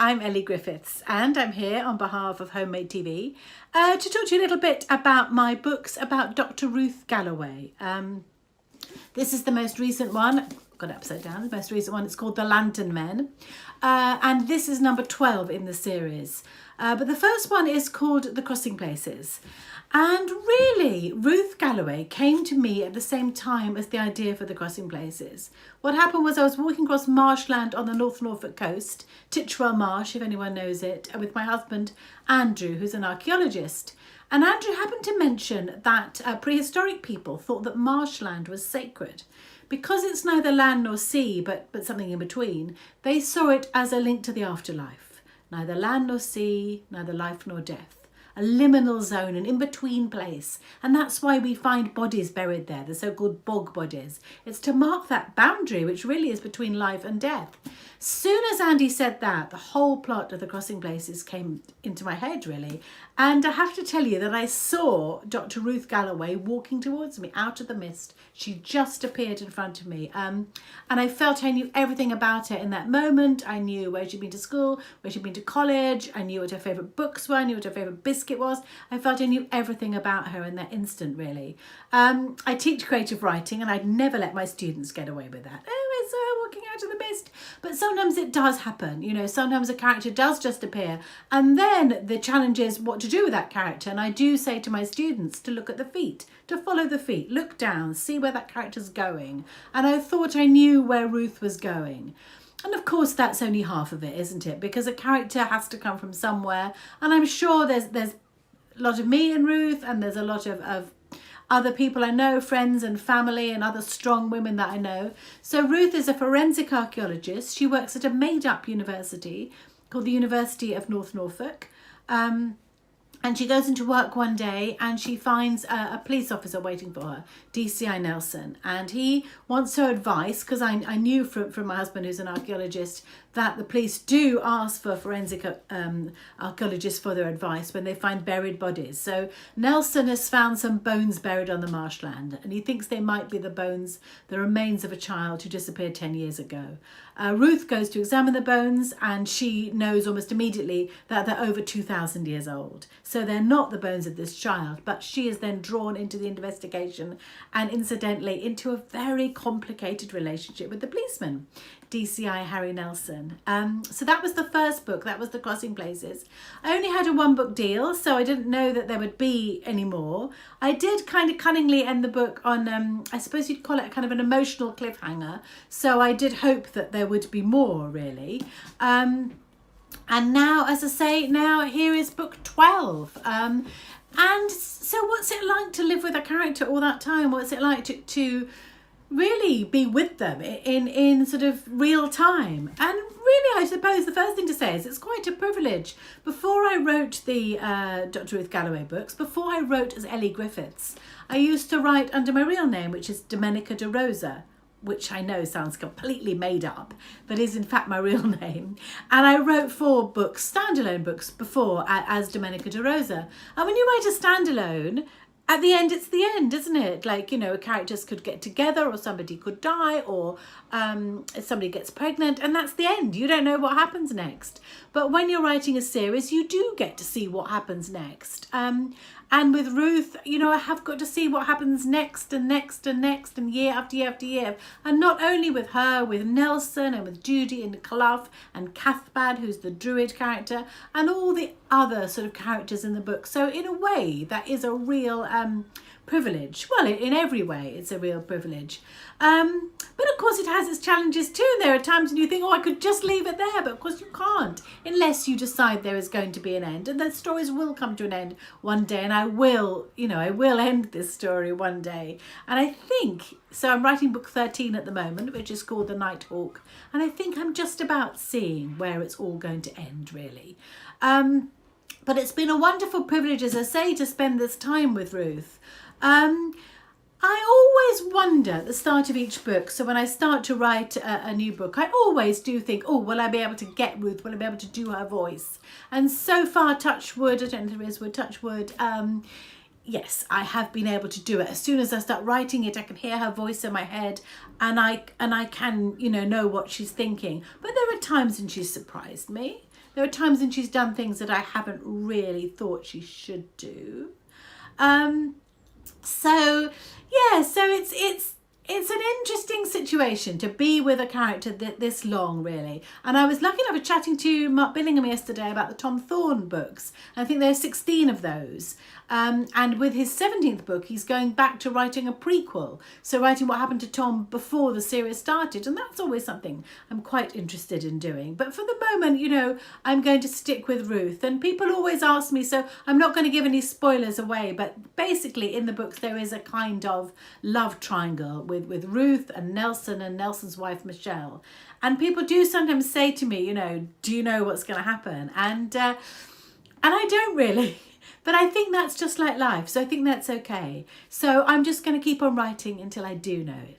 I'm Elly Griffiths and I'm here on behalf of Homemade TV to talk to you a little bit about my books about Dr Ruth Galloway. This is the most recent one. I've got it upside down. The most recent one. It's called The Lantern Men. And this is number 12 in the series. But the first one is called The Crossing Places. And really, Ruth Galloway came to me at the same time as the idea for The Crossing Places. What happened was I was walking across marshland on the North Norfolk coast, Titchwell Marsh, if anyone knows it, with my husband, Andrew, who's an archaeologist. And Andrew happened to mention that prehistoric people thought that marshland was sacred. Because it's neither land nor sea, but something in between, they saw it as a link to the afterlife. Neither land nor sea, neither life nor death. A liminal zone, an in-between place. And that's why we find bodies buried there, the so-called bog bodies. It's to mark that boundary, which really is between life and death. Soon as Andy said that, the whole plot of The Crossing Places came into my head, really. And I have to tell you that I saw Dr. Ruth Galloway walking towards me out of the mist. She just appeared in front of me. And I felt I knew everything about her in that moment. I knew where she'd been to school, where she'd been to college. I knew what her favourite books were. I knew what her favourite biscuit was. I felt I knew everything about her in that instant, really. I teach creative writing and I'd never let my students get away with that. Oh, I saw her walking out of the mist. But sometimes it does happen. You know, sometimes a character does just appear. And then the challenge is what to do with that character. And I do say to my students to look at the feet, to follow the feet, look down, see where that character's going. And I thought I knew where Ruth was going. And of course, that's only half of it, isn't it? Because a character has to come from somewhere. And I'm sure there's a lot of me and Ruth, and there's a lot of other people I know, friends and family and other strong women that I know. So Ruth is a forensic archaeologist. She works at a made-up university called the University of North Norfolk. And she goes into work one day and she finds a police officer waiting for her, DCI Nelson. And he wants her advice, because I knew from my husband, who's an archaeologist, that the police do ask for forensic archaeologists for their advice when they find buried bodies. So Nelson has found some bones buried on the marshland, and he thinks they might be the remains of a child who disappeared 10 years ago. Ruth goes to examine the bones and she knows almost immediately that they're over 2,000 years old. So they're not the bones of this child, but she is then drawn into the investigation and incidentally into a very complicated relationship with the policeman, DCI Harry Nelson. So that was the first book. That was The Crossing Places. I only had a one-book deal, so I didn't know that there would be any more. I did kind of cunningly end the book on, I suppose you'd call it a kind of an emotional cliffhanger. So I did hope that there would be more, really. And now, as I say, now here is book 12. And so what's it like to live with a character all that time? What's it like to really be with them in sort of real time? And really, I suppose the first thing to say is it's quite a privilege. Before I wrote the Dr. Ruth Galloway books, before I wrote as Elly Griffiths, I used to write under my real name, which is Domenica de Rosa, which I know sounds completely made up, but is in fact my real name. And I wrote 4 books, standalone books, before as Domenica de Rosa. And when you write a standalone, at the end, it's the end, isn't it? Like, you know, characters could get together or somebody could die or somebody gets pregnant and that's the end. You don't know what happens next. But when you're writing a series, you do get to see what happens next. And with Ruth, you know, I have got to see what happens next and next and next and year after year after year. And not only with her, with Nelson and with Judy and Clough and Cathbad, who's the Druid character, and all the other sort of characters in the book. So in a way, that is a real privilege. Well, in every way, it's a real privilege. But of course, it has its challenges too. There are times when you think, oh, I could just leave it there. But of course, you can't unless you decide there is going to be an end. And the stories will come to an end one day. And I will, you know, I will end this story one day. And I think, so I'm writing book 13 at the moment, which is called The Nighthawk. And I think I'm just about seeing where it's all going to end, really. But it's been a wonderful privilege, as I say, to spend this time with Ruth. I always wonder at the start of each book, so when I start to write a new book, I always do think, oh, will I be able to get Ruth? Will I be able to do her voice? And so far, touch wood, I don't know if there is wood, touch wood, yes, I have been able to do it. As soon as I start writing it, I can hear her voice in my head and I can, you know what she's thinking. But there are times when she's surprised me. There are times when she's done things that I haven't really thought she should do. So yeah, so it's an interesting situation to be with a character this long, really. And I was lucky enough to chatting to Mark Billingham yesterday about the Tom Thorne books. I think there's 16 of those. And with his 17th book, he's going back to writing a prequel. So writing what happened to Tom before the series started. And that's always something I'm quite interested in doing. But for the moment, you know, I'm going to stick with Ruth. And people always ask me, so I'm not going to give any spoilers away. But basically in the books, there is a kind of love triangle with Ruth and Nelson's wife, Michelle. And people do sometimes say to me, you know, do you know what's going to happen? And I don't really. But I think that's just like life. So I think that's okay. So I'm just going to keep on writing until I do know it.